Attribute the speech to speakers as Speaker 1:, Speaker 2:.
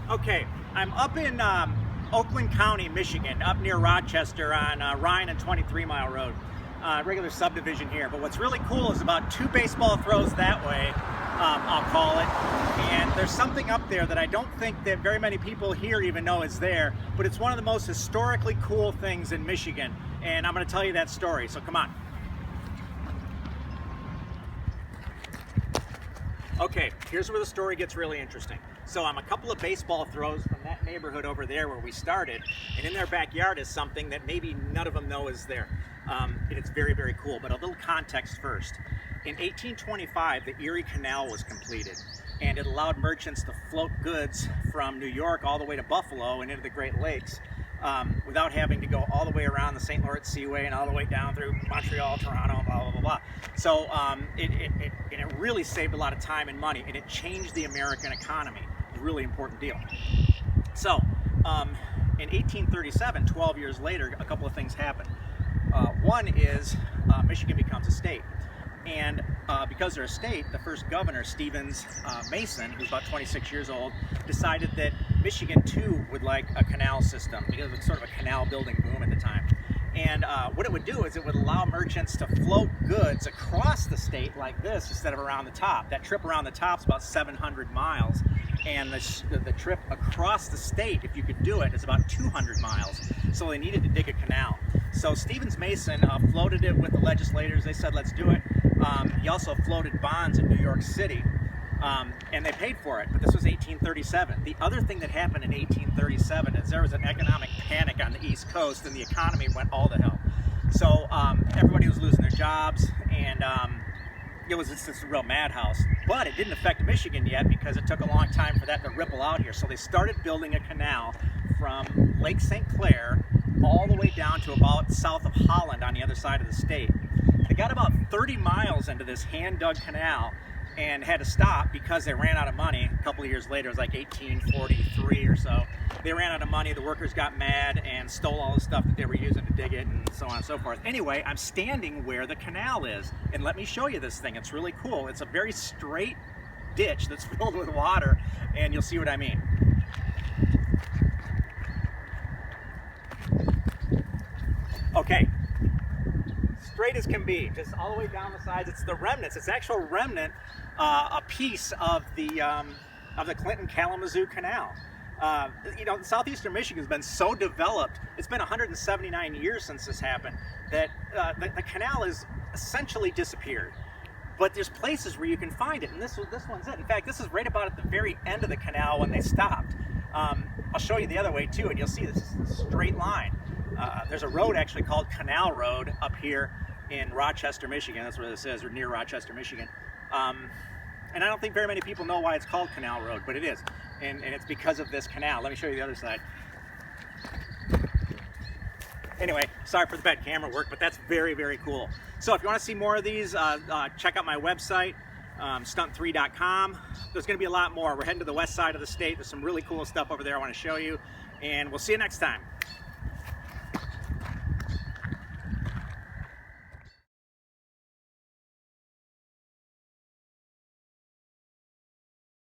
Speaker 1: Okay, I'm up in Oakland County, Michigan, up near Rochester on Ryan and 23 Mile Road. Regular subdivision here, but what's really cool is about 2 baseball throws that way, I'll call it, and there's something up there that I don't think that very many people here even know is there, but it's one of the most historically cool things in Michigan, and I'm going to tell you that story, so come on. Okay, here's where the story gets really interesting. So I'm a couple of baseball throws from that neighborhood over there where we started, and in their backyard is something that maybe none of them know is there. And it's very, very cool, but a little context first. In 1825, the Erie Canal was completed, and it allowed merchants to float goods from New York all the way to Buffalo and into the Great Lakes without having to go all the way around the St. Lawrence Seaway and all the way down through Montreal, Toronto, blah, blah, blah, blah. So it really saved a lot of time and money, and it changed the American economy. A really important deal. So in 1837, 12 years later, a couple of things happened. One is Michigan becomes a state. And because they're a state, the first governor, Stevens Mason, who's about 26 years old, decided that Michigan too would like a canal system because it was sort of a canal building boom at the time. And what it would do is it would allow merchants to float goods across the state like this instead of around the top. That trip around the top is about 700 miles. And the trip across the state, if you could do it, is about 200 miles. So they needed to dig a canal. So Stevens Mason floated it with the legislators. They said, let's do it. He also floated bonds in New York City, and they paid for it, but this was 1837. The other thing that happened in 1837 is there was an economic panic on the East Coast, and the economy went all to hell. So everybody was losing their jobs, and it was just this real madhouse. But it didn't affect Michigan yet because it took a long time for that to ripple out here. So they started building a canal from Lake St. Clair all the way down to about south of Holland on the other side of the state. They got about 30 miles into this hand-dug canal and had to stop because they ran out of money. A couple of years later, it was like 1843 or so. They ran out of money, the workers got mad and stole all the stuff that they were using to dig it and so on and so forth. Anyway, I'm standing where the canal is, and let me show you this thing. It's really cool. It's a very straight ditch that's filled with water, and you'll see what I mean. Okay. Straight as can be, just all the way down the sides. It's the remnants. It's actual remnant, a piece of the Clinton-Kalamazoo Canal. You know, southeastern Michigan has been so developed. It's been 179 years since this happened that the canal has essentially disappeared. But there's places where you can find it, and this one's it. In fact, this is right about at the very end of the canal when they stopped. I'll show you the other way too, and you'll see this is a straight line. There's a road actually called Canal Road up here in Rochester, Michigan. That's where this is, or near Rochester, Michigan. And I don't think very many people know why it's called Canal Road, but it is. And it's because of this canal. Let me show you the other side. Anyway, sorry for the bad camera work, but that's very, very cool. So if you want to see more of these, check out my website, stunt3.com. There's going to be a lot more. We're heading to the west side of the state. There's some really cool stuff over there I want to show you. And we'll see you next time.